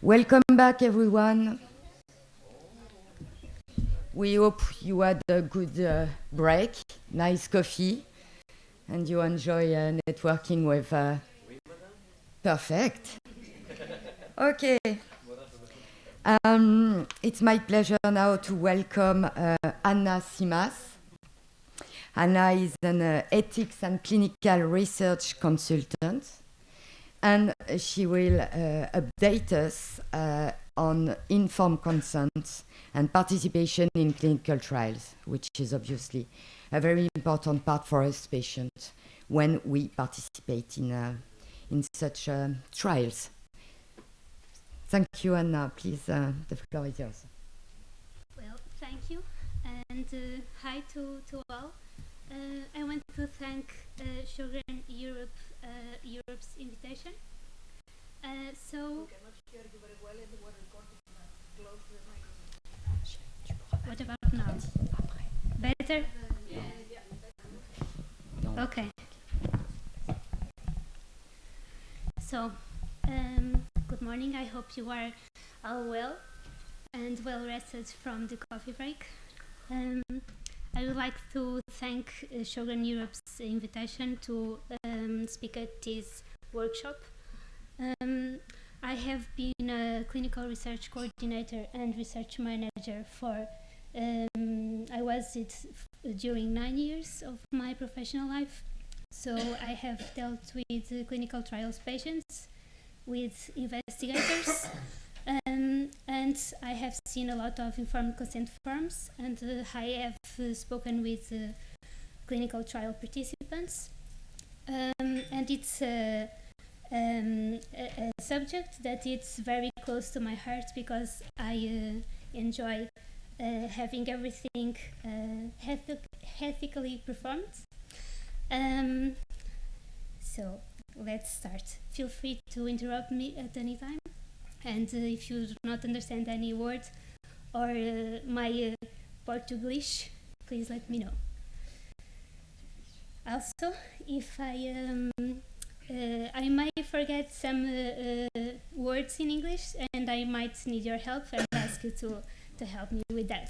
Welcome back, everyone. We hope you had a good break, nice coffee, and you enjoy networking with. Perfect. Okay. It's my pleasure now to welcome Anna Simas. Anna is an ethics and clinical research consultant, and she will update us on informed consent and participation in clinical trials, which is obviously a very important part for us patients when we participate in such trials. Thank you, Anna. Please, the floor is yours. Well, thank you, and hi to all. I want to thank Shogun Europe's invitation. What about now? Better? Okay. So, good morning. I hope you are all well and well rested from the coffee break. I would like to thank Shogun Europe's invitation to speak at this workshop. I have been a clinical research coordinator and research manager for, I was it during 9 years of my professional life. So I have dealt with clinical trials patients, with investigators, and I have seen a lot of informed consent forms, and I have spoken with clinical trial participants. And it's a subject that it's very close to my heart because I enjoy having everything ethically performed. So let's start. Feel free to interrupt me at any time, and if you do not understand any word or my Portuguese, please let me know. Also, if I might forget some words in English, and I might need your help and ask you to help me with that.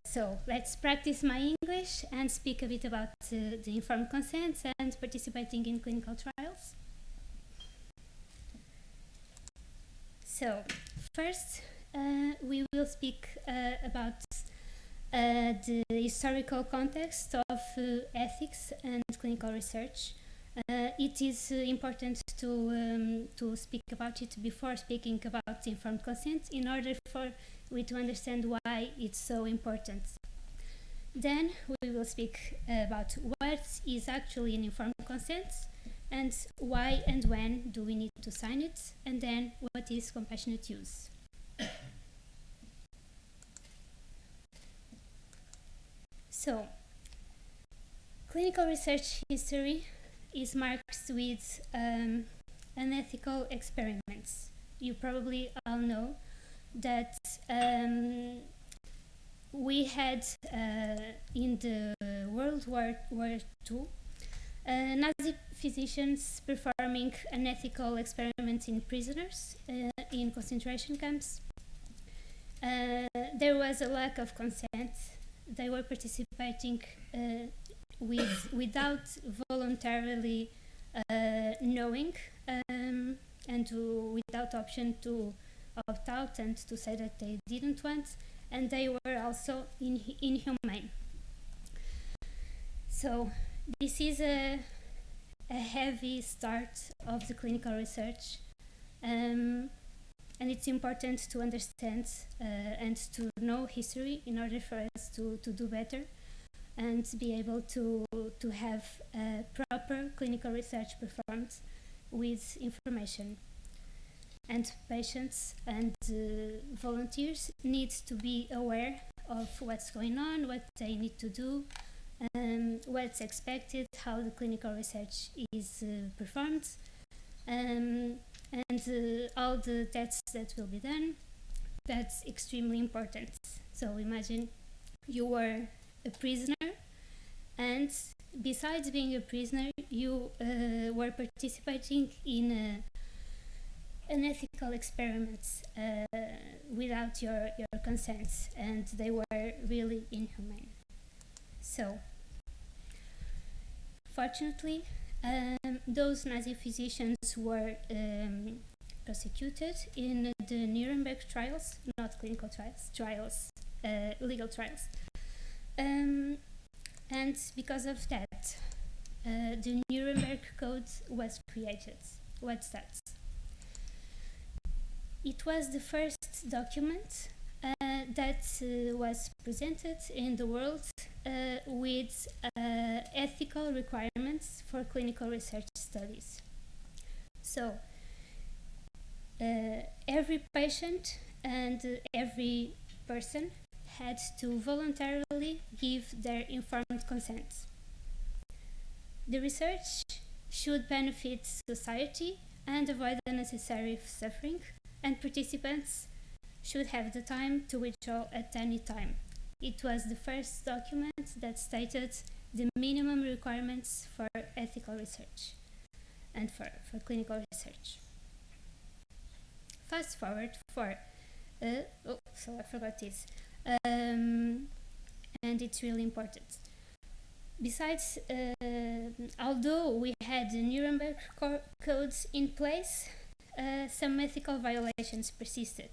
So let's practice my English and speak a bit about the informed consent and participating in clinical trials. So first, we will speak about the historical context of ethics and clinical research. It is important to speak about it before speaking about informed consent in order for we to understand why it's so important. Then we will speak about what is actually an informed consent and why and when do we need to sign it, and then what is compassionate use. So, clinical research history is marked with unethical experiments. You probably all know that we had in the World War II Nazi physicians performing unethical experiments in prisoners in concentration camps. There was a lack of consent. They were participating without voluntarily knowing and without option to opt out and to say that they didn't want, and they were also inhumane. So this is a heavy start of the clinical research, and it's important to understand and to know history in order for us to do better and be able to have proper clinical research performed with information. And patients and volunteers need to be aware of what's going on, what they need to do, what's expected, how the clinical research is performed, and all the tests that will be done. That's extremely important. So imagine you were a prisoner, and besides being a prisoner, you were participating in unethical experiments without your consent, and they were really inhumane. So, fortunately, those Nazi physicians were prosecuted in the Nuremberg trials, not clinical trials, legal trials. And because of that, the Nuremberg Code was created. What's that? It was the first document that was presented in the world with ethical requirements for clinical research studies. So, every patient and every person had to voluntarily give their informed consent. The research should benefit society and avoid unnecessary suffering, and participants should have the time to withdraw at any time. It was the first document that stated the minimum requirements for ethical research and for clinical research. Fast forward for, so I forgot this, and it's really important. Besides, although we had the Nuremberg codes in place, some ethical violations persisted.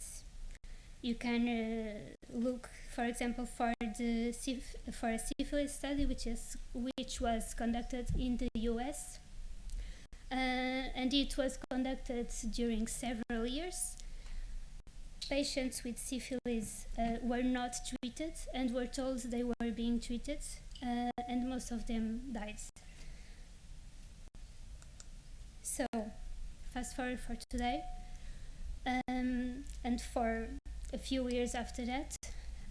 You can look, for example, for a syphilis study, which was conducted in the US, and it was conducted during several years. Patients with syphilis were not treated and were told they were being treated, and most of them died. So, fast forward for today, and for a few years after that,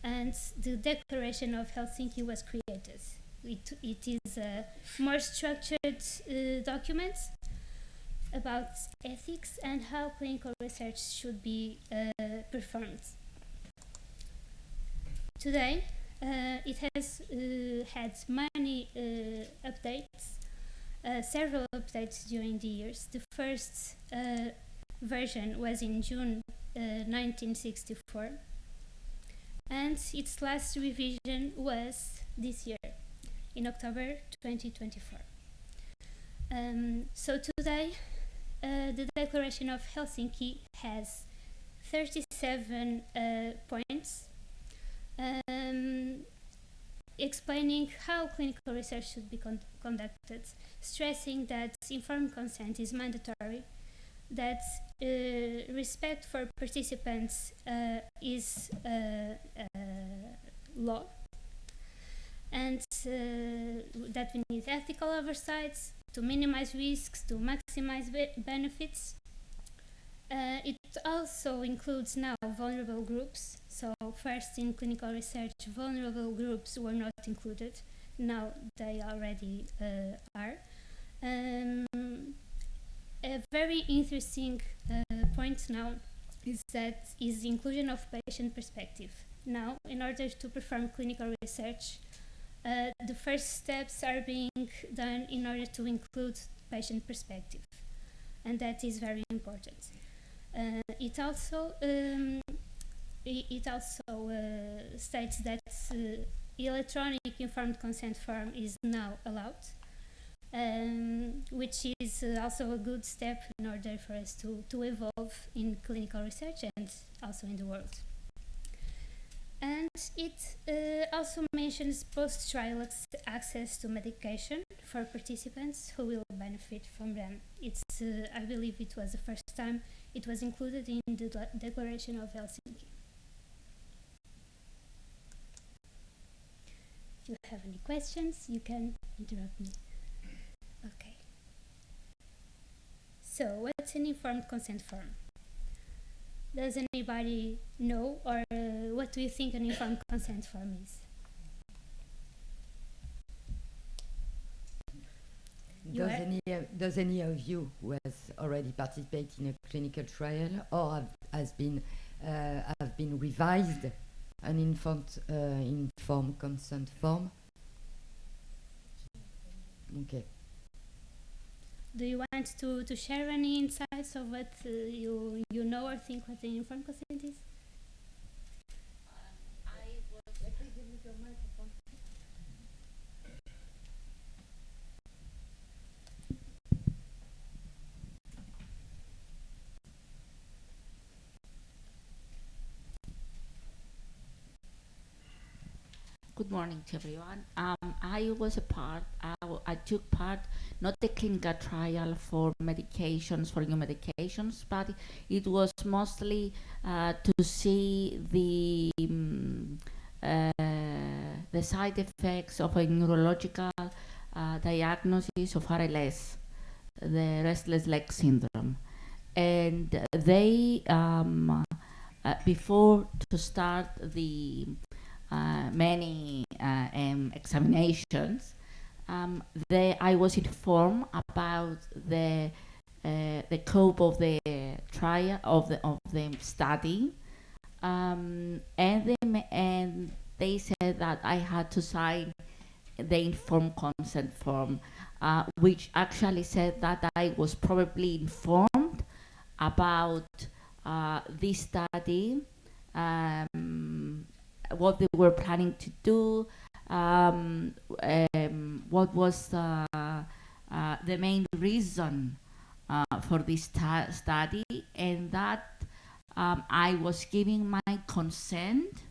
and the Declaration of Helsinki was created. It is a more structured document about ethics and how clinical research should be performed. Today, it has had many updates, several updates during the years. The first version was in June 1964, and its last revision was this year, in October 2024. So today, the Declaration of Helsinki has 37 points explaining how clinical research should be conducted, stressing that informed consent is mandatory, that respect for participants is law, and that we need ethical oversights to minimize risks, to maximize benefits. It also includes now vulnerable groups. So first in clinical research, vulnerable groups were not included. Now they already are. A very interesting point now is the inclusion of patient perspective. Now, in order to perform clinical research, the first steps are being done in order to include patient perspective, and that is very important. It also states that electronic informed consent form is now allowed, which is also a good step in order for us to evolve in clinical research and also in the world. And it also mentions post-trial access to medication for participants who will benefit from them. It's, I believe it was the first time it was included in the Declaration of Helsinki. If you have any questions, you can interrupt me. Okay. So, what's an informed consent form? Does anybody know, or what do you think an informed consent form is? Does any of you who has already participated in a clinical trial or have been revised an informed consent form? Okay. Do you want to share any insights of what you know or think what an informed consent is? Good morning to everyone. I took part, not the clinical trial for medications, for new medications, but it was mostly to see the side effects of a neurological diagnosis of RLS, the restless leg syndrome. And they, before to start the many examinations, I was informed about the scope of the trial of the study, and they said that I had to sign the informed consent form, which actually said that I was probably informed about this study, what they were planning to do, what was the main reason for this study, and that I was giving my consent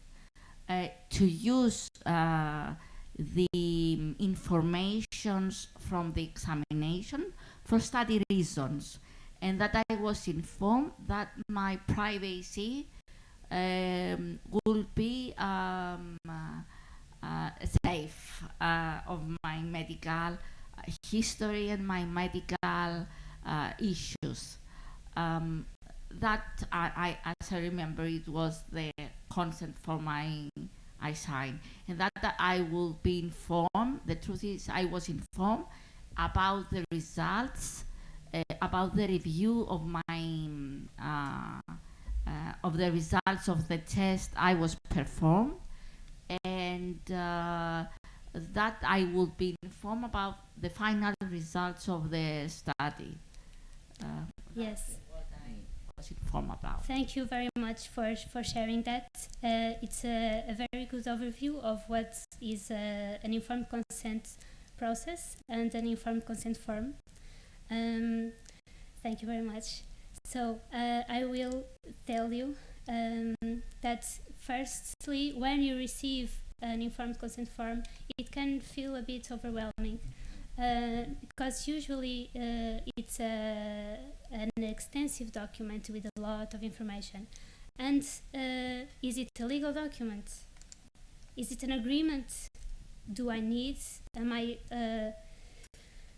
to use the information from the examination for study reasons, and that I was informed that my privacy will be safe of my medical history and my medical issues. That as I remember, it was the consent for I signed, and that I will be informed. The truth is, I was informed about the results, about the review of my of the results of the test I was performed, and that I will be informed about the final results of the study. Yes. What I was informed about. Thank you very much for sharing that. It's a very good overview of what is an informed consent process and an informed consent form. Thank you very much. So I will tell you that firstly, when you receive an informed consent form, it can feel a bit overwhelming, because usually it's an extensive document with a lot of information. And is it a legal document? Is it an agreement? Do I need? Am I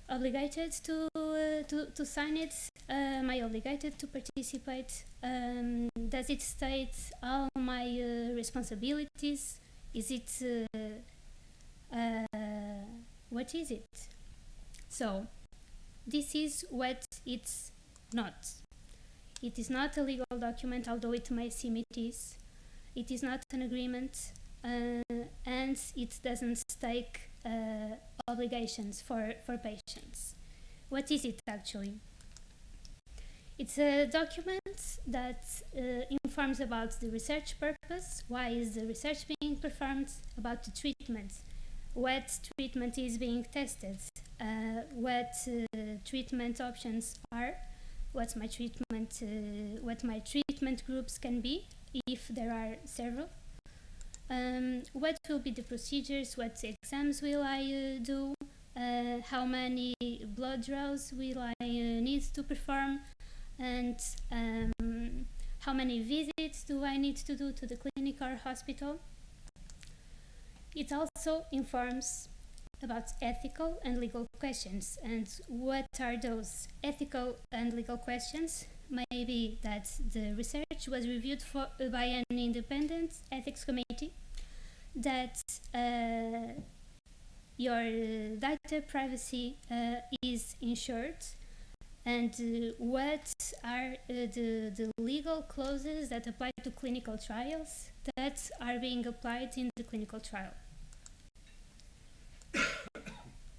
obligated to sign it? Am I obligated to participate? Does it state all my responsibilities? Is it what is it? So this is what it's not. It is not a legal document, although it may seem it is. It is not an agreement, and it doesn't stake obligations for patients. What is it actually? It's a document that informs about the research purpose, why is the research being performed, about the treatment, what treatment is being tested, what treatment options are, what my treatment groups can be, if there are several, what will be the procedures, what exams will I do, how many blood draws will I need to perform, and how many visits do I need to do to the clinic or hospital. It also informs about ethical and legal questions, and what are those ethical and legal questions? Maybe that the research was reviewed by an independent ethics committee, that your data privacy is ensured, and what are the legal clauses that apply to clinical trials that are being applied in the clinical trial.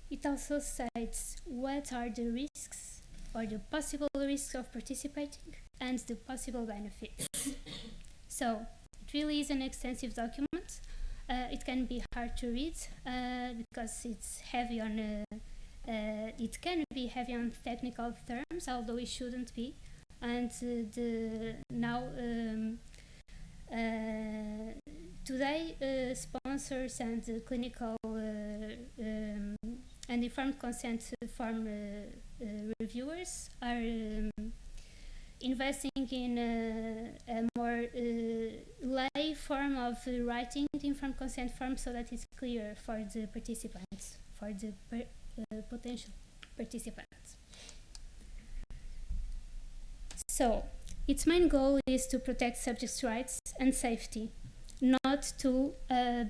It also states what are the risks or the possible risks of participating, and the possible benefits. So it really is an extensive document. It can be hard to read because it's heavy on. It can be heavy on technical terms, although it shouldn't be. And today, sponsors and clinical and informed consent form reviewers are investing in a more lay form of writing the informed consent form so that it's clear for the participants, for the potential participants. So, its main goal is to protect subjects' rights and safety, not to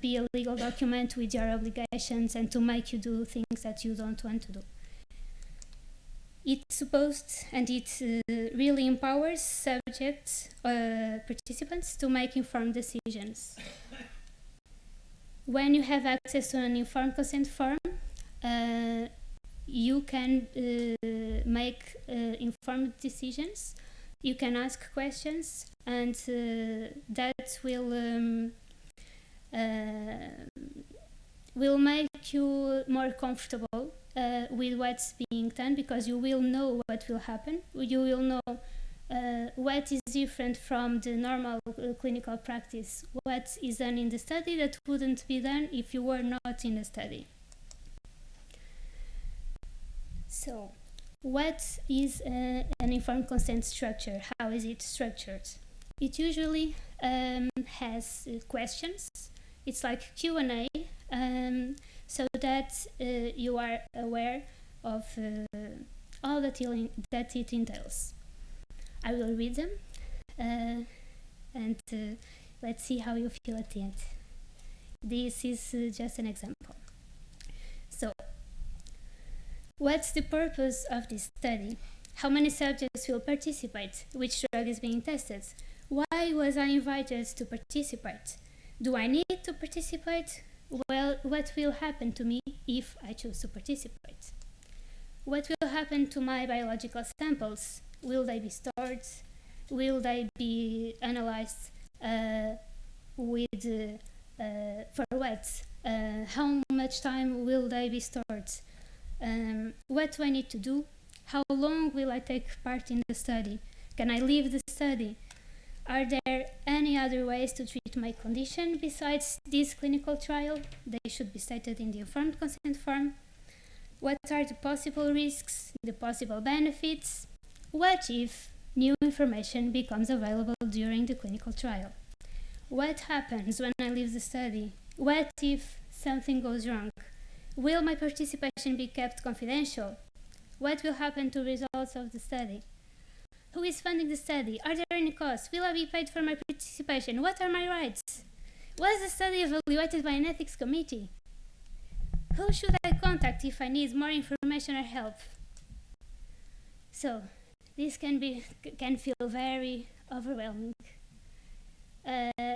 be a legal document with your obligations and to make you do things that you don't want to do. It's supposed, and it really empowers subjects, participants to make informed decisions. When you have access to an informed consent form, you can make informed decisions. You can ask questions, and that will make you more comfortable with what's being done, because you will know what will happen. You will know what is different from the normal clinical practice, what is done in the study that wouldn't be done if you were not in the study. So, what is an informed consent structure? How is it structured? It usually has questions. It's like Q&A, so that you are aware of all that it entails. I will read them, and let's see how you feel at the end. This is just an example. So, what's the purpose of this study? How many subjects will participate? Which drug is being tested? Why was I invited to participate? Do I need to participate? Well, what will happen to me if I choose to participate? What will happen to my biological samples? Will they be stored? Will they be analyzed? For what? How much time will they be stored? What do I need to do? How long will I take part in the study? Can I leave the study? Are there any other ways to treat my condition besides this clinical trial? They should be stated in the informed consent form. What are the possible risks, the possible benefits? What if new information becomes available during the clinical trial? What happens when I leave the study? What if something goes wrong? Will my participation be kept confidential? What will happen to results of the study? Who is funding the study? Are there any costs? Will I be paid for my participation? What are my rights? Was the study evaluated by an ethics committee? Who should I contact if I need more information or help? So, this can feel very overwhelming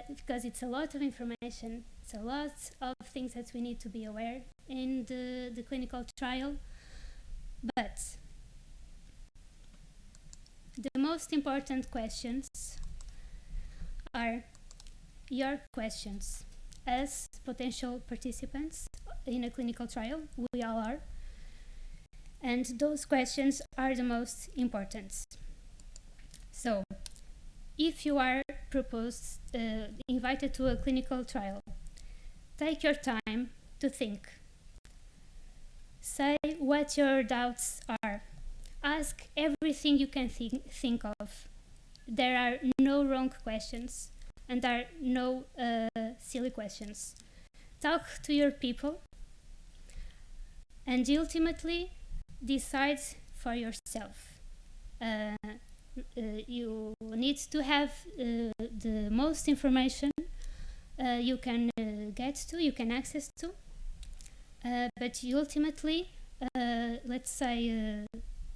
because it's a lot of information. It's a lot of things that we need to be aware in the clinical trial. But the most important questions are your questions as potential participants in a clinical trial. We all are. And those questions are the most important. So, if you are invited to a clinical trial, take your time to think. Say what your doubts are. Ask everything you can think of. There are no wrong questions, and there are no silly questions. Talk to your people, and ultimately decide for yourself. You need to have the most information you can you can access to, but ultimately, let's say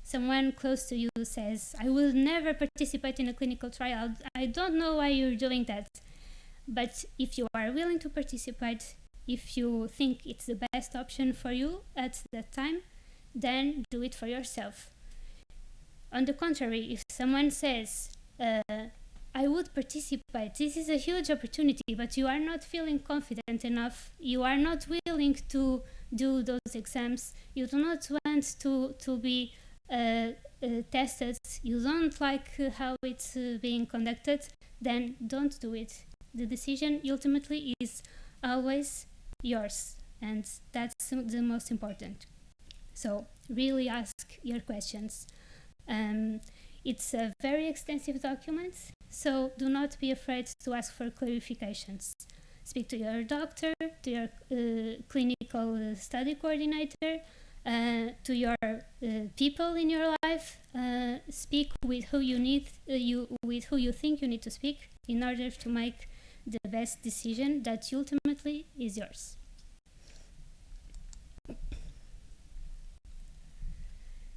someone close to you says, I will never participate in a clinical trial. I don't know why you're doing that. But if you are willing to participate, if you think it's the best option for you at that time, then do it for yourself. On the contrary, if someone says, I would participate, this is a huge opportunity, but you are not feeling confident enough, you are not willing to do those exams, you do not want to be tested, you don't like how it's being conducted, then don't do it. The decision ultimately is always yours, and that's the most important. So really ask your questions. It's a very extensive document, so do not be afraid to ask for clarifications. Speak to your doctor, to your clinical study coordinator, to your people in your life. Speak with who you need, with who you think you need to speak in order to make the best decision that ultimately is yours.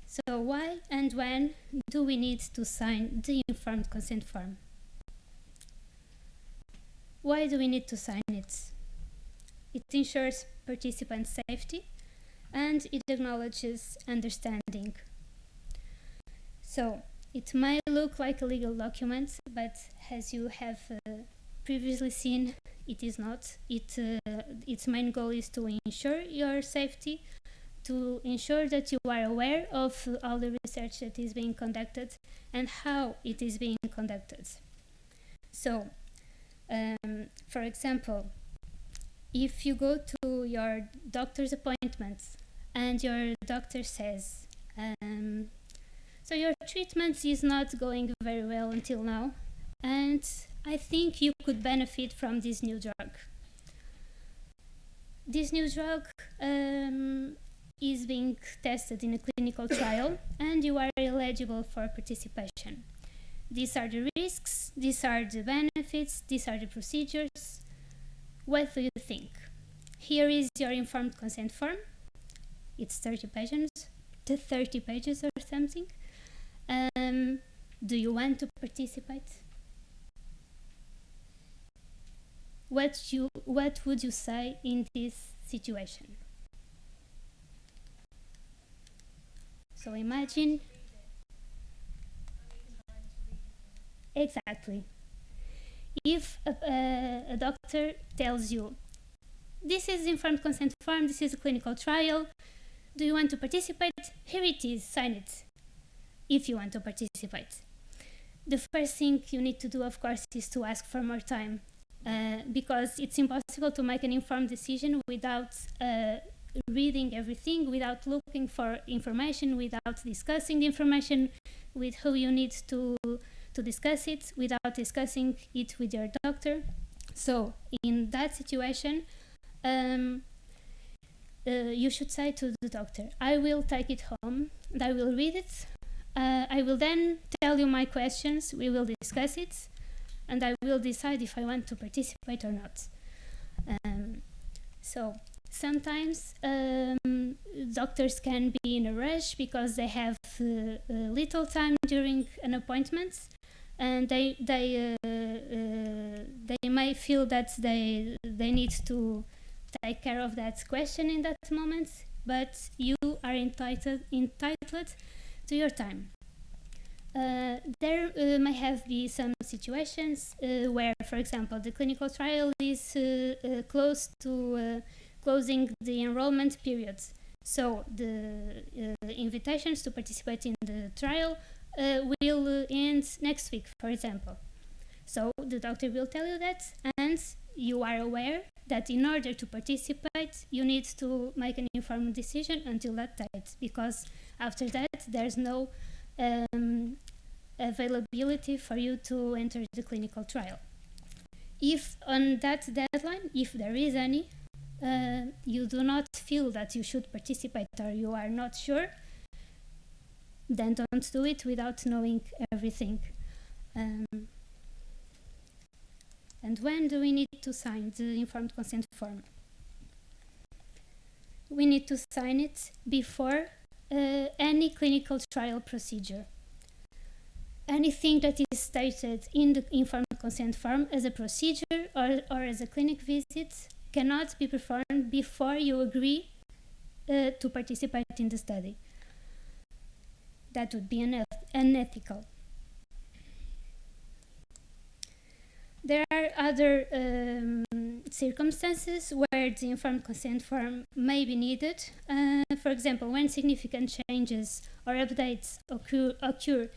So why and when do we need to sign the informed consent form? Why do we need to sign it? It ensures participant safety and it acknowledges understanding. So it may look like a legal document, but as you have previously seen, it is not. Its main goal is to ensure your safety, to ensure that you are aware of all the research that is being conducted and how it is being conducted. So, for example, if you go to your doctor's appointment and your doctor says, so your treatment is not going very well until now, and I think you could benefit from this new drug. This new drug is being tested in a clinical trial and you are eligible for participation. These are the risks, these are the benefits, these are the procedures. What do you think? Here is your informed consent form. It's 30 pages or something. Do you want to participate? What would you say in this situation? So imagine. Exactly. If a doctor tells you, this is informed consent form, this is a clinical trial, do you want to participate? Here it is, sign it, if you want to participate. The first thing you need to do, of course, is to ask for more time, because it's impossible to make an informed decision without reading everything, without looking for information, without discussing the information with who you need to discuss it, without discussing it with your doctor. So in that situation, you should say to the doctor, I will take it home and I will read it. I will then tell you my questions, we will discuss it, and I will decide if I want to participate or not. So sometimes doctors can be in a rush because they have little time during an appointment, and they may feel that they need to take care of that question in that moment, but you are entitled to your time. There may have been some situations where, for example, the clinical trial is close to closing the enrollment period. So the invitations to participate in the trial will end next week, for example. So the doctor will tell you that, and you are aware that in order to participate, you need to make an informed decision until that date, because after that, there's no availability for you to enter the clinical trial. If on that deadline, if there is any, you do not feel that you should participate or you are not sure, then don't do it without knowing everything. And when do we need to sign the informed consent form? We need to sign it before any clinical trial procedure. Anything that is stated in the informed consent form as a procedure or as a clinic visit cannot be performed before you agree to participate in the study. That would be unethical. There are other circumstances where the informed consent form may be needed. For example, when significant changes or updates occur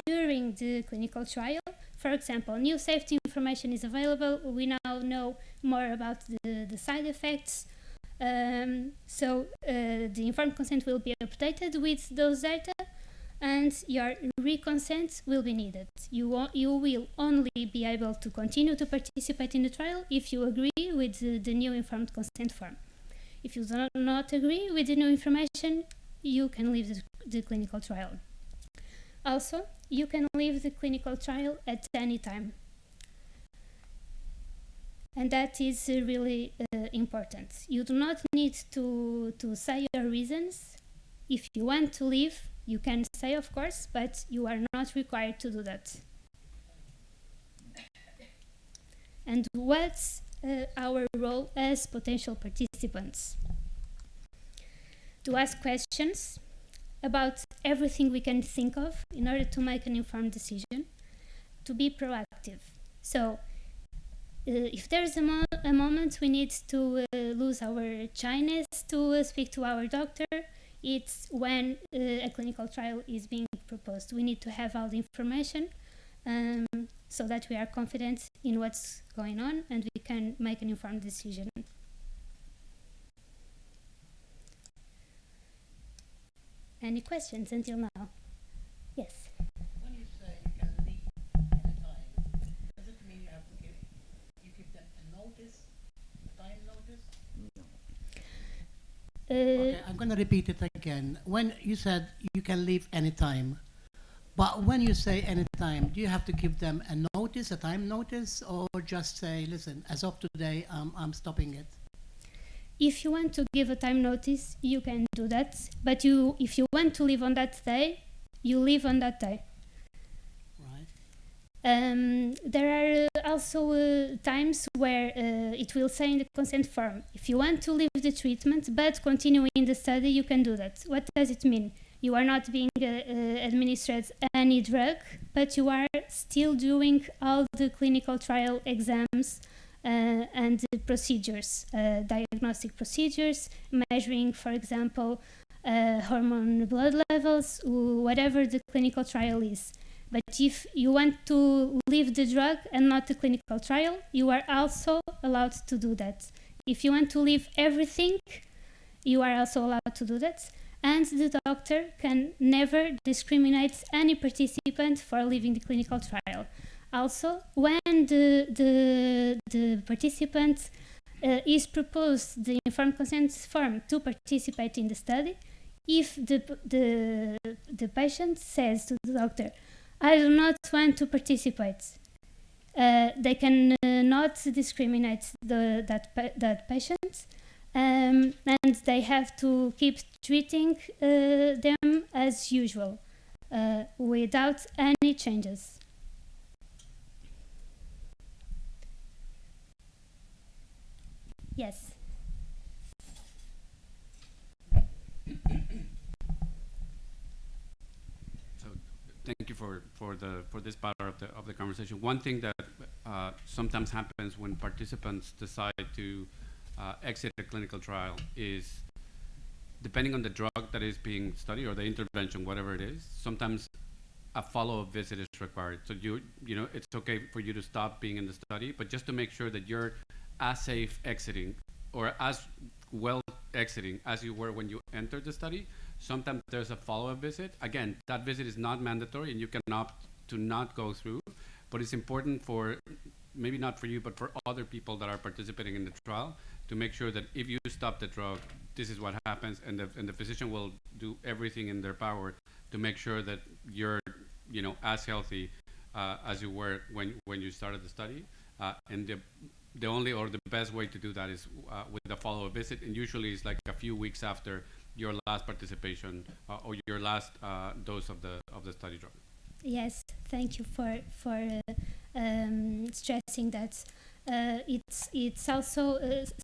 during the clinical trial. For example, new safety information is available. We now know more about the side effects. So the informed consent will be updated with those data, and your reconsent will be needed. You will only be able to continue to participate in the trial if you agree with the new informed consent form. If you do not agree with the new information, you can leave the clinical trial. Also, you can leave the clinical trial at any time. And that is really important. You do not need to say your reasons. If you want to leave, you can say, of course, but you are not required to do that. And what's our role as potential participants? To ask questions about everything we can think of in order to make an informed decision, to be proactive. So, if there's a moment we need to lose our shyness to speak to our doctor, it's when a clinical trial is being proposed. We need to have all the information so that we are confident in what's going on and we can make an informed decision. Any questions until now? Yes. When you say you can leave at a time, does it mean you have to give them a notice, a time notice? Okay, I'm going to repeat it again. When you said you can leave anytime, but when you say anytime, do you have to give them a notice, a time notice, or just say, listen, as of today, I'm stopping it? If you want to give a time notice, you can do that. But if you want to leave on that day, you leave on that day. Right. There are also times where it will say in the consent form, if you want to leave the treatment but continue in the study, you can do that. What does it mean? You are not being administered any drug, but you are still doing all the clinical trial exams and the procedures, diagnostic procedures, measuring, for example, hormone blood levels, whatever the clinical trial is. But if you want to leave the drug and not the clinical trial, you are also allowed to do that. If you want to leave everything, you are also allowed to do that. And the doctor can never discriminate any participant for leaving the clinical trial. Also, when the participant is proposed the informed consent form to participate in the study, if the patient says to the doctor, I do not want to participate, they can not discriminate that patient, and they have to keep treating them as usual, without any changes. Yes. So, thank you for this part of the conversation. One thing that sometimes happens when participants decide to exit a clinical trial is, depending on the drug that is being studied or the intervention, whatever it is, sometimes a follow-up visit is required. So you know, it's okay for you to stop being in the study, but just to make sure that you're as safe exiting or as well exiting as you were when you entered the study, sometimes there's a follow-up visit. Again, that visit is not mandatory and you can opt to not go through, but it's important for, maybe not for you, but for other people that are participating in the trial, to make sure that if you stop the drug, this is what happens, and the physician will do everything in their power to make sure that you're, you know, as healthy as you were when you started the study. And the only or the best way to do that is with a follow-up visit, and usually it's like a few weeks after your last participation or your last dose of the study drug. Yes, thank you for stressing that. It's also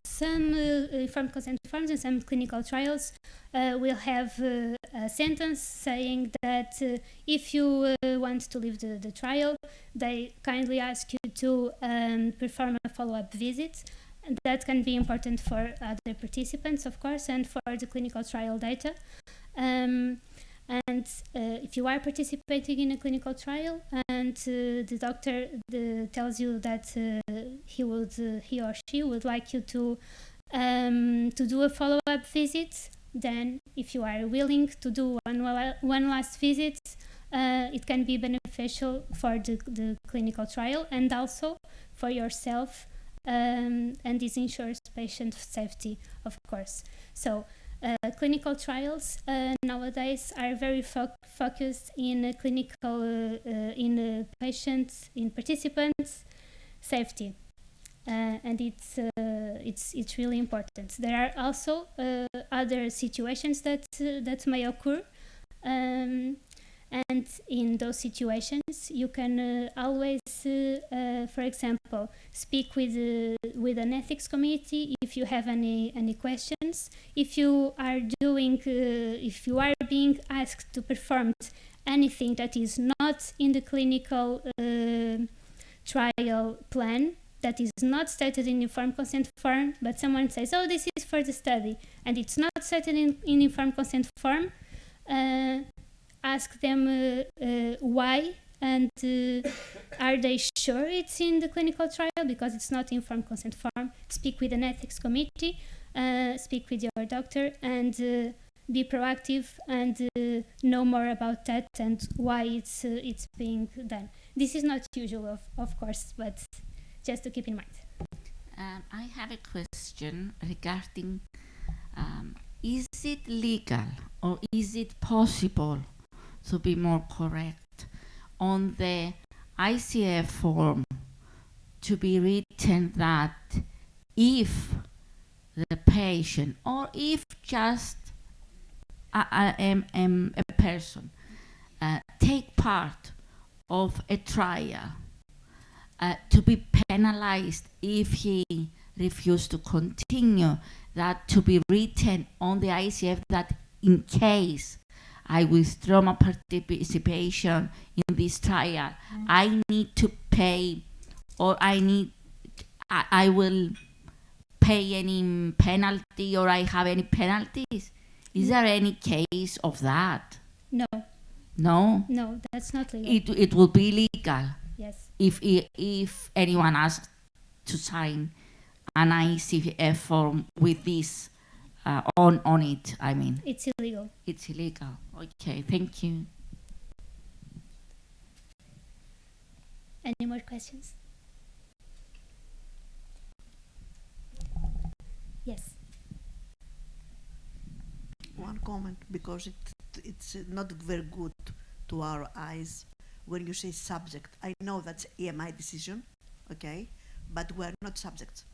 some informed consent forms and some clinical trials will have a sentence saying that if you want to leave the trial, they kindly ask you to perform a follow-up visit. And that can be important for other participants, of course, and for the clinical trial data. And if you are participating in a clinical trial and the doctor tells you that he or she would like you to do a follow-up visit, then if you are willing to do one last visit, it can be beneficial for the clinical trial and also for yourself, and this ensures patient safety, of course. So clinical trials nowadays are very focused in patients, in participants' safety, and it's really important. There are also other situations that may occur, and in those situations you can always, for example, speak with an ethics committee if you have any questions. If you are being asked to perform anything that is not in the clinical trial plan, that is not stated in informed consent form, but someone says, "Oh, this is for the study," and it's not stated in informed consent form, ask them why, and are they sure it's in the clinical trial, because it's not informed consent form. Speak with an ethics committee, speak with your doctor, and be proactive and know more about that and why it's being done. This is not usual, of course, but just to keep in mind. I have a question regarding, is it legal or is it possible, to be more correct, on the ICF form to be written that if the patient, or if just a person take part of a trial, to be penalized if he refused to continue, that to be written on the ICF that in case I withdraw my participation in this trial, I need to pay, or I will pay any penalty, or I have any penalties? Is there any case of that? No. No? No, that's not legal. It will be legal. Yes. If anyone asks to sign an ICF form with this on it, I mean. It's illegal. It's illegal. Okay, thank you. Any more questions? Yes. One comment, because it's not very good to our eyes when you say subject. I know that's EMI decision, okay, but we're not subjects.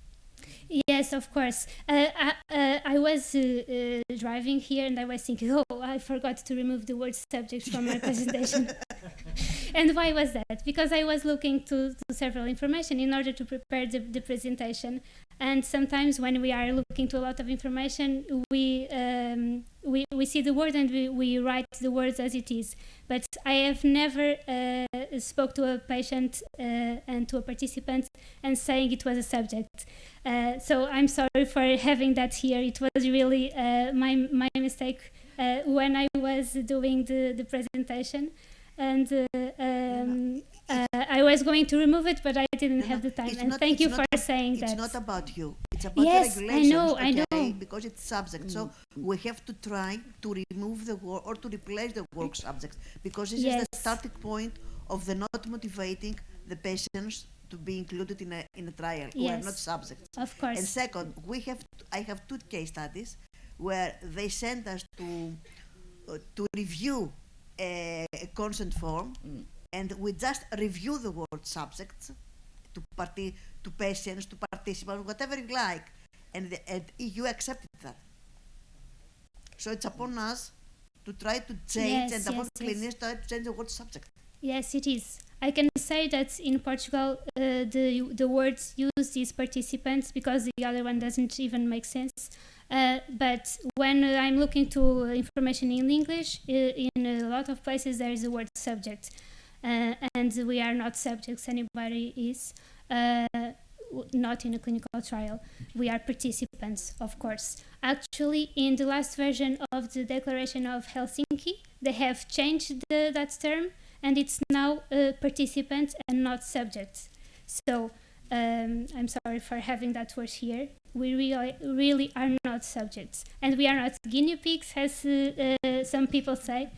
Yes, of course. I was driving here and I was thinking, oh, I forgot to remove the word subject from my presentation. And why was that? Because I was looking to several information in order to prepare the presentation. And sometimes when we are looking to a lot of information, we see the word and we write the words as it is. But I have never spoke to a patient and to a participant and saying it was a subject. So I'm sorry for having that here. It was really my mistake when I was doing the presentation. And I was going to remove it, but I didn't have the time. And thank you for saying that. It's not about you. It's about yes, the regulations. I know. Because it's subject. So we have to try to remove the word or to replace the word subject, because this is the starting point of the not motivating the patients to be included in a trial. We are not subjects. Of course. And second, I have 2 case studies where they sent us to review a consent form, and we just review the word subjects to patients, to participants, whatever you like, and EU accepted that. So it's upon us to try to change, and upon clinicians to change the word subject. Yes, it is. I can say that in Portugal, the words used is participants, because the other one doesn't even make sense. But when I'm looking to information in English, in a lot of places there is the word subject, and we are not subjects. Anybody is not in a clinical trial. We are participants, of course. Actually, in the last version of the Declaration of Helsinki, they have changed that term, and it's now participants and not subjects. So I'm sorry for having that word here. We really are not subjects, and we are not guinea pigs, as some people say.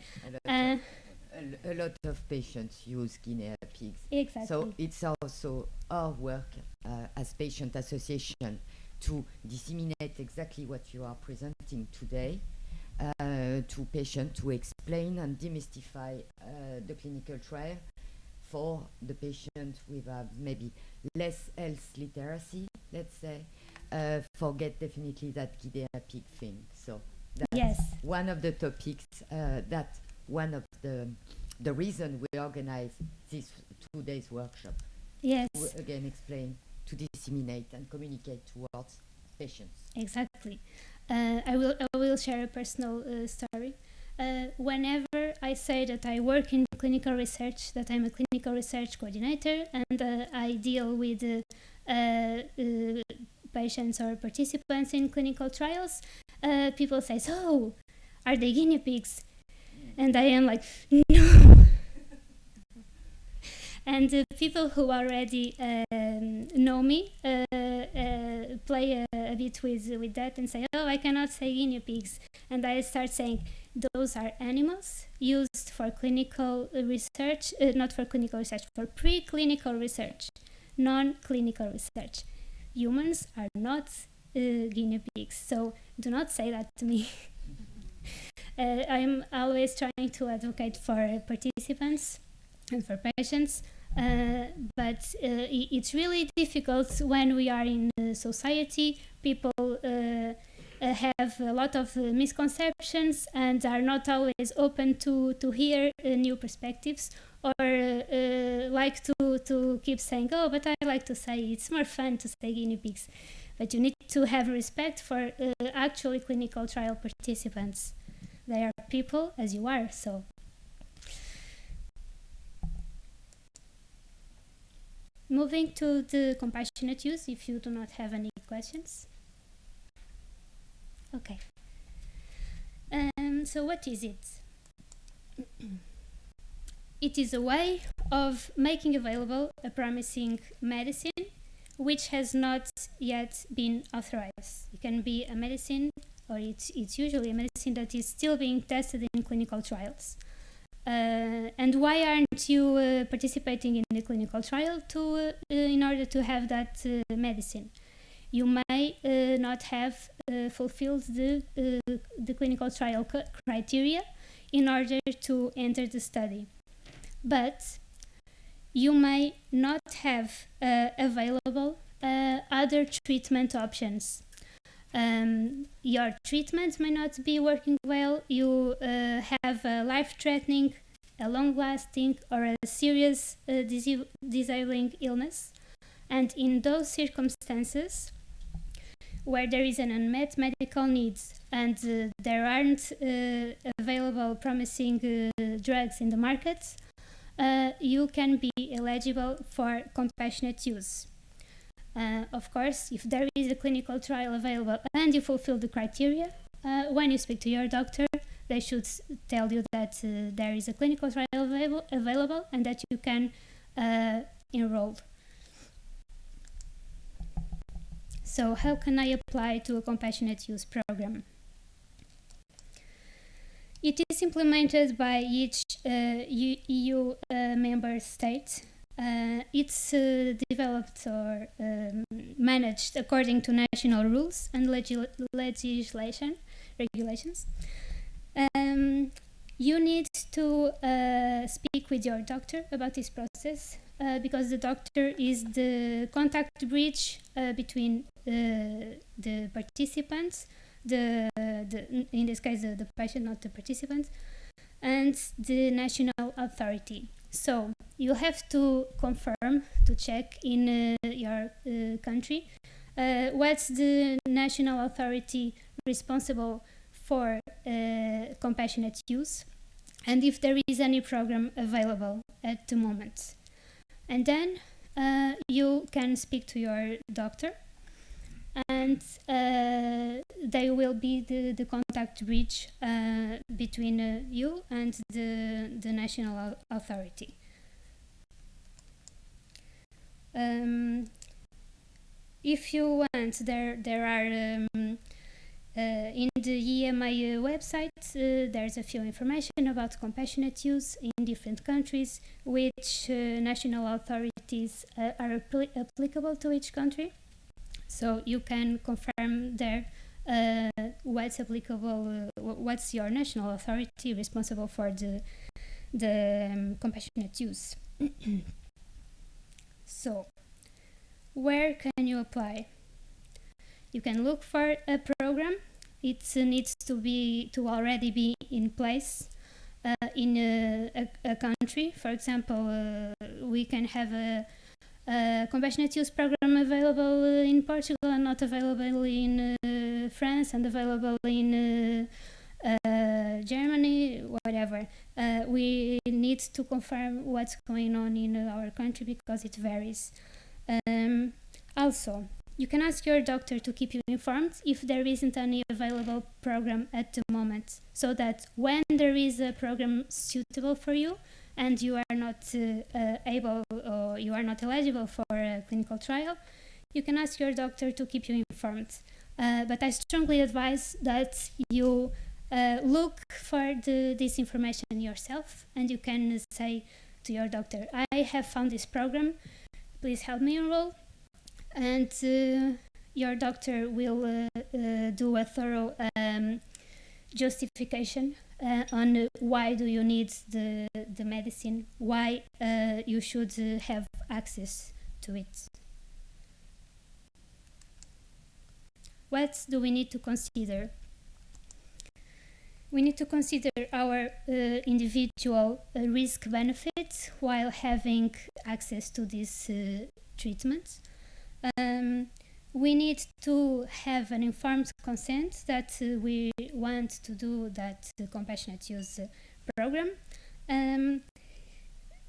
A lot of patients use guinea pigs. Exactly. So it's also our work as patient association to disseminate exactly what you are presenting today to patients, to explain and demystify the clinical trial for the patient with maybe less health literacy, let's say, forget definitely that guinea pig thing. So that's Yes. one of the topics, that one of the reason we organize this 2 days workshop. Yes. To again explain, to disseminate and communicate towards patients. Exactly. I will share a personal story. Whenever I say that I work in clinical research, that I'm a clinical research coordinator, and I deal with patients or participants in clinical trials, people say, "So, are they guinea pigs?" And I am like, "No." And people who already know me play a bit with that and say, "Oh, I cannot say guinea pigs." And I start saying, those are animals used for clinical research, not for clinical research, for preclinical research, non-clinical research. Humans are not guinea pigs, so do not say that to me. I'm always trying to advocate for participants and for patients, but it's really difficult when we are in society. People have a lot of misconceptions and are not always open to hear new perspectives, or like to keep saying, "Oh, but I like to say it's more fun to say guinea pigs." But you need to have respect for actually clinical trial participants. They are people as you are, so. Moving to the compassionate use, if you do not have any questions. Okay. So what is it? It is a way of making available a promising medicine which has not yet been authorized. It can be a medicine, or it's usually a medicine that is still being tested in clinical trials. And why aren't you participating in the clinical trial in order to have that medicine? You may not have fulfilled the clinical trial criteria in order to enter the study. But you may not have available other treatment options. Your treatment may not be working well. You have a life-threatening, a long-lasting, or a serious disabling illness. And in those circumstances, where there is an unmet medical need and there aren't available promising drugs in the market, you can be eligible for compassionate use. Of course, if there is a clinical trial available and you fulfill the criteria, when you speak to your doctor, they should tell you that there is a clinical trial available and that you can enroll. So how can I apply to a compassionate use program? It is implemented by each EU member state. It's developed or managed according to national rules and regulations. You need to speak with your doctor about this process because the doctor is the contact bridge between the participants, in this case the patient, not the participant, and the national authority. So you have to confirm, to check in your country what's the national authority responsible for compassionate use, and if there is any program available at the moment. And then you can speak to your doctor, and they will be the contact bridge between you and the national authority. If you want, there are in the EMA website, there's a few information about compassionate use in different countries, which national authorities are applicable to each country. So you can confirm there what's applicable, what's your national authority responsible for the compassionate use. So, where can you apply? You can look for a program. It needs to already be in place in a country. For example, we can have a compassionate use program available in Portugal and not available in France and available in Germany, whatever. We need to confirm what's going on in our country because it varies. Also, you can ask your doctor to keep you informed if there isn't any available program at the moment, so that when there is a program suitable for you and you are not able or you are not eligible for a clinical trial, you can ask your doctor to keep you informed. But I strongly advise that you look for this information yourself, and you can say to your doctor, I have found this program, please help me enroll. And your doctor will do a thorough justification on why do you need the medicine, why you should have access to it. What do we need to consider? We need to consider our individual risk benefits while having access to this treatment. We need to have an informed consent that we want to do that compassionate use program.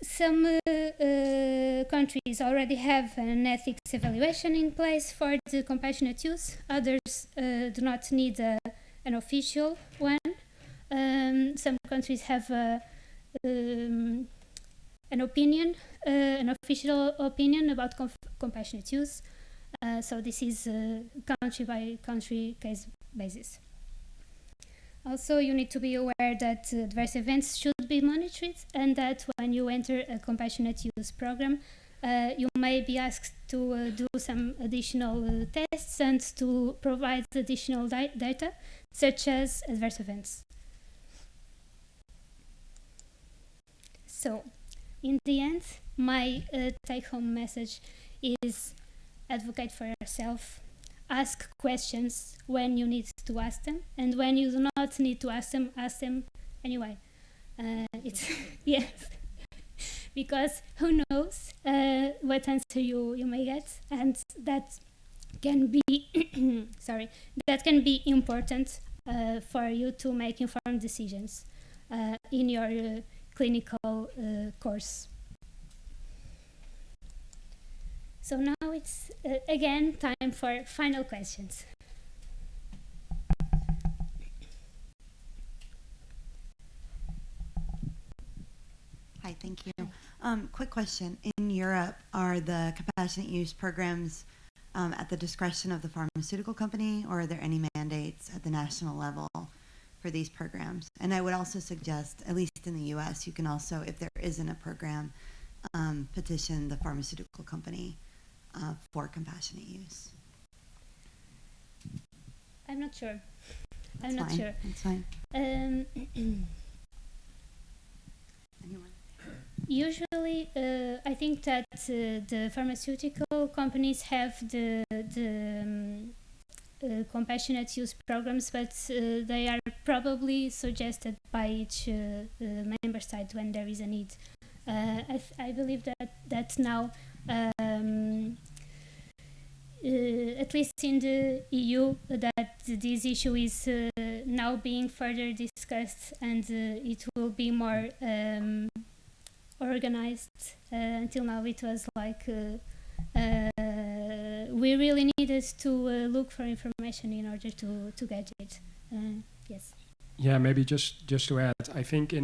Some countries already have an ethics evaluation in place for the compassionate use. Others do not need an official one. Some countries have an opinion, an official opinion about compassionate use. So this is country by country case basis. Also, you need to be aware that adverse events should be monitored, and that when you enter a compassionate use program, you may be asked to do some additional tests and to provide additional data, such as adverse events. So, in the end, my take-home message is advocate for yourself, ask questions when you need to ask them, and when you do not need to ask them anyway. It's yes, because who knows what answer you may get, and that can be sorry, that can be important for you to make informed decisions in your clinical course. So now it's again time for final questions. Hi, thank you. Quick question. In Europe, are the compassionate use programs at the discretion of the pharmaceutical company, or are there any mandates at the national level for these programs? And I would also suggest, at least in the US, you can also, if there isn't a program, petition the pharmaceutical company for compassionate use. I'm not sure. That's I'm not fine. sure. That's fine. Anyone? Usually, I think that the pharmaceutical companies have the compassionate use programs, but they are probably suggested by each member state when there is a need. I believe that now at least in the EU, that this issue is now being further discussed, and it will be more organized. Until now, it was like we really needed to look for information in order to get it. Yes. Yeah, maybe just to add, I think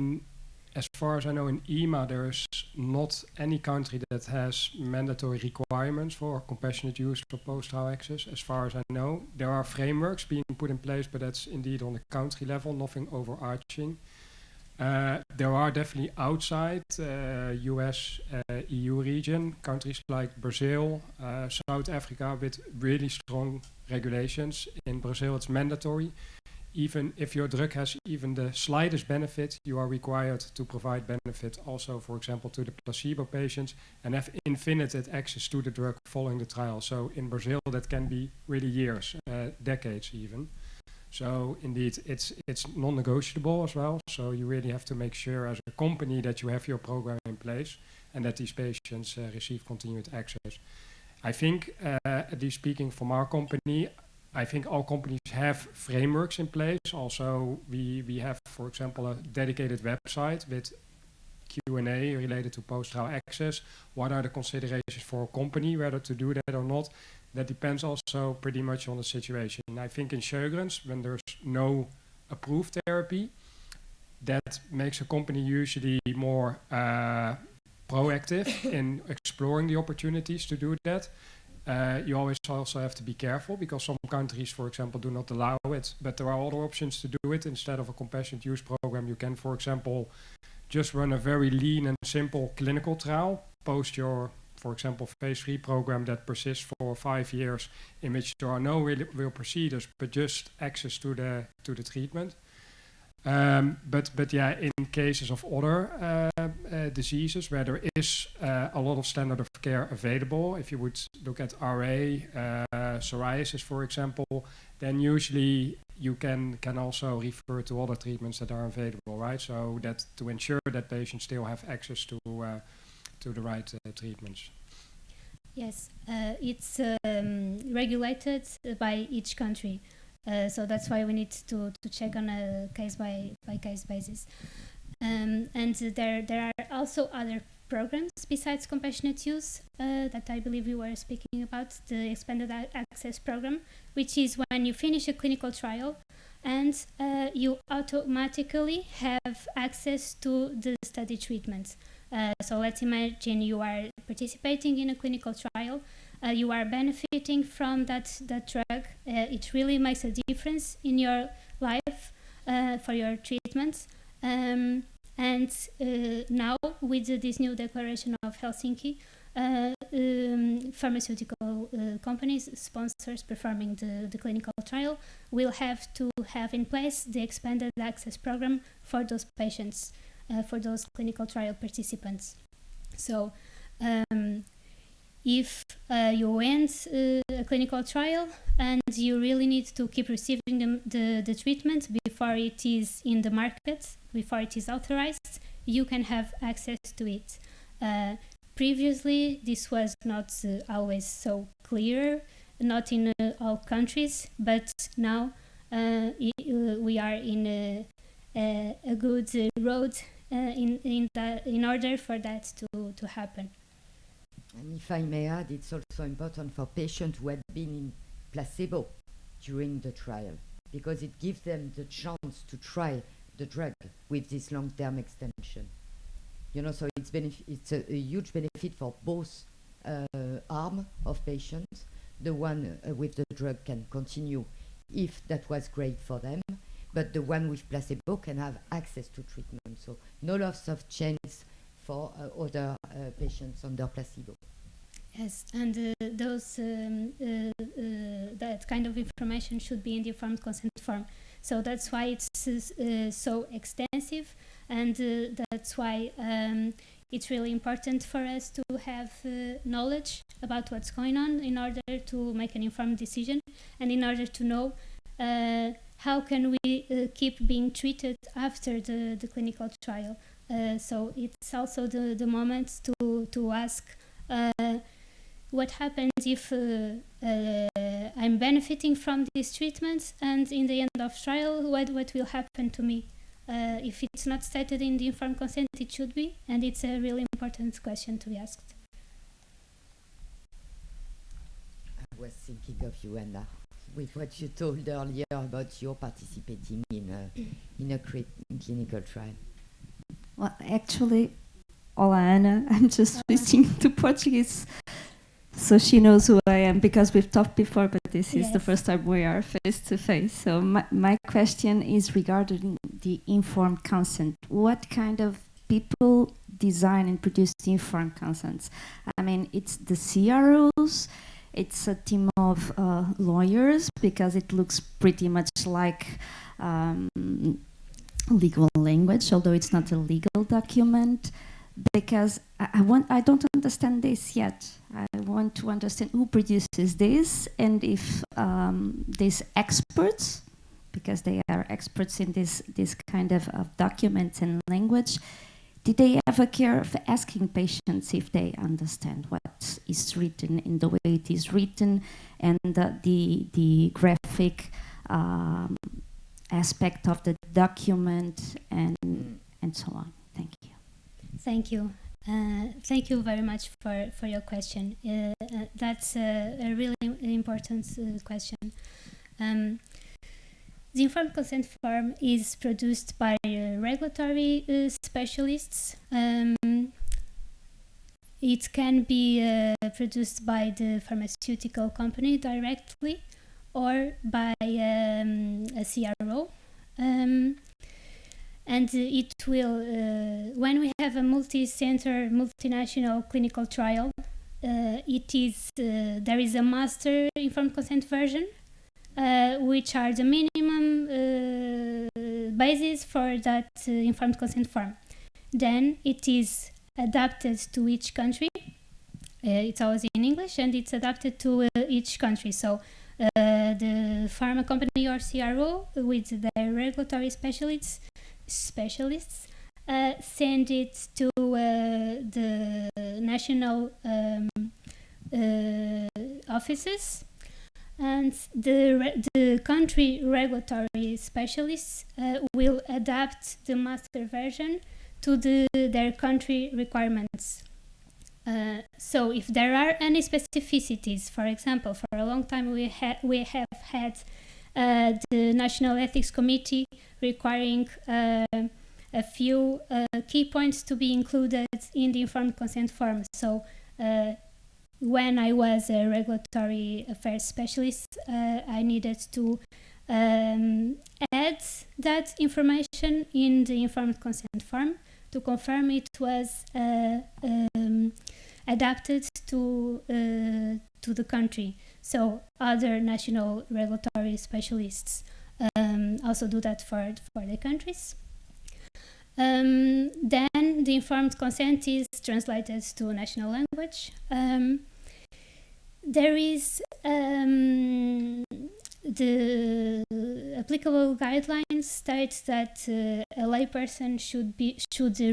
as far as I know, in EMA there is not any country that has mandatory requirements for compassionate use for post-trial access. As far as I know, there are frameworks being put in place, but that's indeed on the country level, nothing overarching. There are definitely outside US, EU region, countries like Brazil, South Africa with really strong regulations. In Brazil it's mandatory. Even if your drug has even the slightest benefit, you are required to provide benefit also, for example, to the placebo patients, and have infinite access to the drug following the trial. So in Brazil that can be really years, decades even. So indeed it's non-negotiable as well. So you really have to make sure as a company that you have your program in place and that these patients receive continued access. I think, at least speaking from our company, I think all companies have frameworks in place. Also, we have, for example, a dedicated website with Q&A related to post-trial access. What are the considerations for a company, whether to do that or not? That depends also pretty much on the situation. I think in Sjögren's, when there's no approved therapy, that makes a company usually more proactive in exploring the opportunities to do that. You always also have to be careful because some countries, for example, do not allow it, but there are other options to do it. Instead of a compassionate use program, you can, for example, just run a very lean and simple clinical trial, post your, for example, phase 3 program that persists for 5 years, in which there are no real procedures, but just access to the treatment. But yeah, in cases of other diseases where there is a lot of standard of care available, if you would look at RA, psoriasis, for example, then usually you can also refer to other treatments that are available, right? So that to ensure that patients still have access to the right treatments. Yes, it's regulated by each country. So that's why we need to check on a case by case basis. And there are also other programs besides compassionate use that I believe we were speaking about, the expanded access program, which is when you finish a clinical trial and you automatically have access to the study treatment. So let's imagine you are participating in a clinical trial. You are benefiting from that drug. It really makes a difference in your life for your treatments. And now with this new declaration of Helsinki, pharmaceutical companies, sponsors performing the clinical trial will have to have in place the expanded access program for those patients, for those clinical trial participants. So if you end a clinical trial and you really need to keep receiving the treatment before it is in the market, before it is authorized, you can have access to it. Previously, this was not always so clear, not in all countries, but now we are in a good road in order for that to happen. And if I may add, it's also important for patients who had been in placebo during the trial, because it gives them the chance to try the drug with this long-term extension. You know, so it's a huge benefit for both arms of patients. The one with the drug can continue if that was great for them, but the one with placebo can have access to treatment. So no loss of chance for other patients under placebo. Yes, and that kind of information should be in the informed consent form. So that's why it's so extensive, and that's why it's really important for us to have knowledge about what's going on in order to make an informed decision, and in order to know how can we keep being treated after the clinical trial. So it's also the moment to ask what happens if I'm benefiting from these treatments, and in the end of trial, what will happen to me? If it's not stated in the informed consent, it should be, and it's a really important question to be asked. I was thinking of you, Anna, with what you told earlier about your participating in a clinical trial. Well, actually, Olá, Ana. I'm just switching to Portuguese so she knows who I am, because we've talked before, but this is the first time we are face to face. So my question is regarding the informed consent. What kind of people design and produce the informed consents? I mean, it's the CROs, it's a team of lawyers, because it looks pretty much like legal language, although it's not a legal document. Because I don't understand this yet. I want to understand who produces this, and if these experts, because they are experts in this kind of documents and language, did they ever care of asking patients if they understand what is written in the way it is written, and the graphic aspect of the document, and so on? Thank you. Thank you. Thank you very much for your question. That's a really important question. The informed consent form is produced by regulatory specialists. It can be produced by the pharmaceutical company directly, or by a CRO. And it will, when we have a multi-center, multinational clinical trial, there is a master informed consent version, which are the minimum basis for that informed consent form. Then it is adapted to each country. It's always in English, and it's adapted to each country. So the pharma company or CRO, with their regulatory specialists send it to the national offices, and the country regulatory specialists will adapt the master version to their country requirements. So if there are any specificities, for example, for a long time we have had the National Ethics Committee requiring a few key points to be included in the informed consent form. So when I was a regulatory affairs specialist, I needed to add that information in the informed consent form to confirm it was adapted to the country. So other national regulatory specialists also do that for the countries. Then the informed consent is translated to national language. There is the applicable guidelines state that a layperson should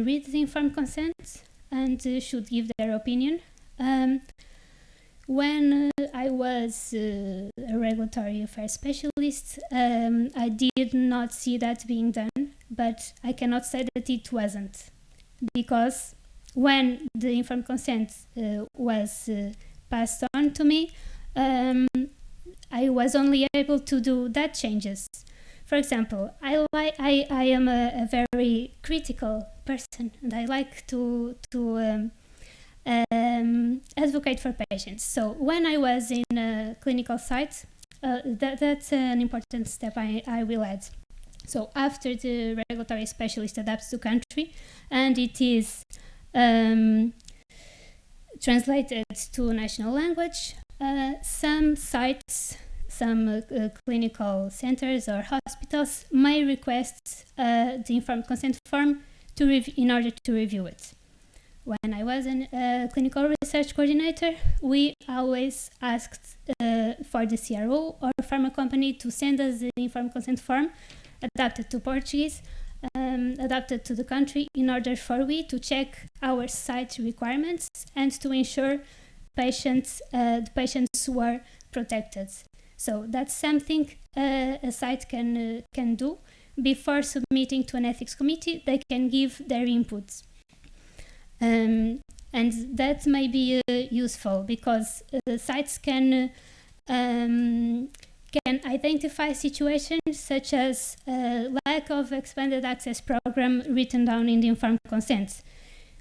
read the informed consent and should give their opinion. When I was a regulatory affairs specialist, I did not see that being done, but I cannot say that it wasn't, because when the informed consent was passed on to me, I was only able to do that changes. For example, I am a very critical person, and I like to advocate for patients. So when I was in a clinical site, that's an important step I will add. So after the regulatory specialist adapts to country and it is translated to national language, some sites, some clinical centers or hospitals may request the informed consent form in order to review it. When I was a clinical research coordinator, we always asked for the CRO or pharma company to send us the informed consent form adapted to Portuguese, adapted to the country, in order for we to check our site requirements and to ensure the patients were protected. So that's something a site can do. Before submitting to an ethics committee, they can give their inputs. And that may be useful because sites can identify situations such as lack of expanded access program written down in the informed consent.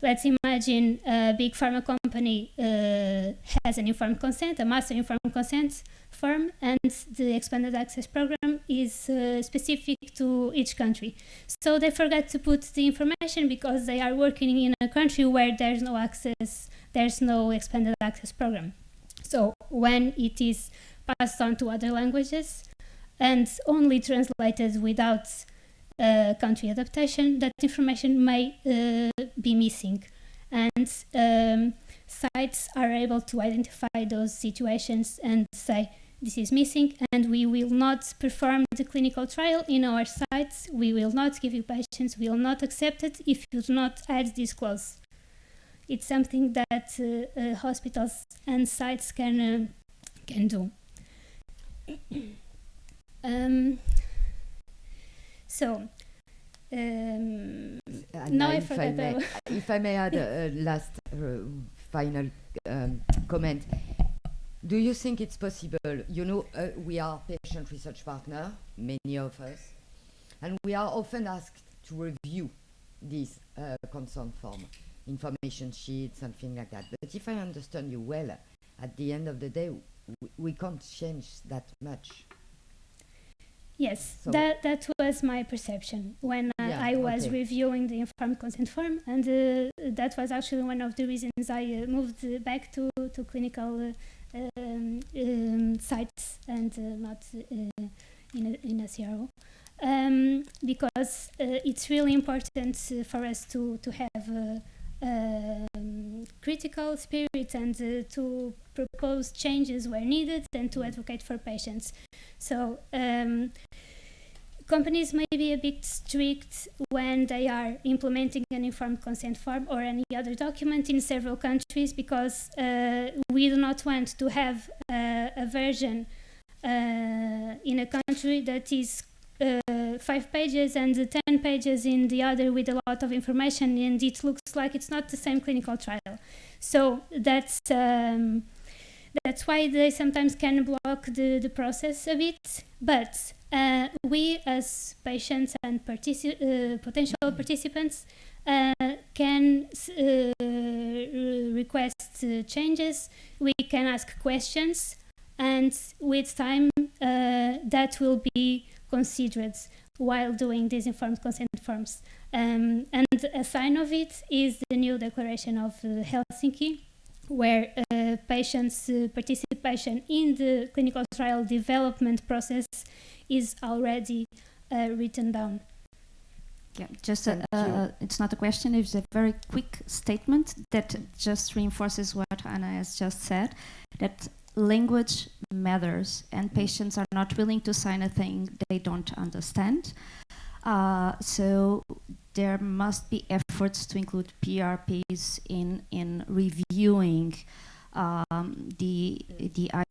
Let's imagine a big pharma company has an informed consent, a master informed consent form, and the expanded access program is specific to each country. So they forget to put the information because they are working in a country where there's no access, there's no expanded access program. So when it is passed on to other languages and only translated without country adaptation, that information may be missing. And sites are able to identify those situations and say, this is missing, and we will not perform the clinical trial in our sites. We will not give you patients. We will not accept it if you do not add this clause. It's something that hospitals and sites can do. Now I forgot. If I may add a last final comment. Do you think it's possible? You know, we are patient research partner, many of us, and we are often asked to review this consent form, information sheet, something like that. But if I understand you well, at the end of the day, we can't change that much. Yes, So- that was my perception when I was reviewing the informed consent form, and that was actually one of the reasons I moved back to clinical sites and not in a CRO, because it's really important for us to have critical spirit and to propose changes where needed and to advocate for patients. So companies may be a bit strict when they are implementing an informed consent form or any other document in several countries, because we do not want to have a version in a country that is 5 pages and 10 pages in the other with a lot of information, and it looks like it's not the same clinical trial. So that's why they sometimes can block the process a bit. But we as patients and potential participants can request changes, we can ask questions, and with time that will be considered while doing these informed consent forms. And a sign of it is the new declaration of Helsinki, where patients' participation in the clinical trial development process is already written down. Yeah, just it's not a question, it's a very quick statement that just reinforces what Anna has just said, that language matters and patients are not willing to sign a thing they don't understand. So there must be efforts to include PRPs in reviewing the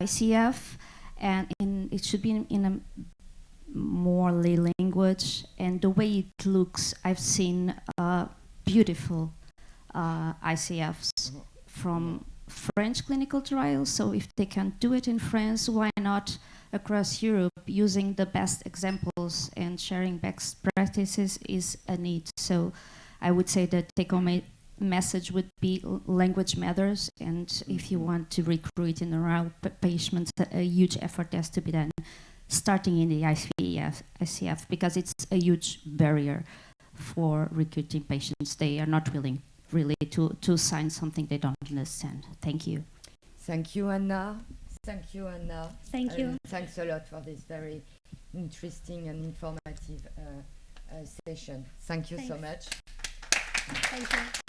ICF, and it should be in a more lay language, and the way it looks, I've seen beautiful ICFs from French clinical trials, so if they can do it in France, why not across Europe? Using the best examples and sharing best practices is a need. So I would say the take-home message would be language matters, and if you want to recruit in around patients, a huge effort has to be done, starting in the ICF, because it's a huge barrier for recruiting patients. They are not willing really to sign something they don't understand. Thank you. Thank you, Anna. Thank you, Anna. Thank you. Thanks a lot for this very interesting and informative session. Thank you so much. Thank you.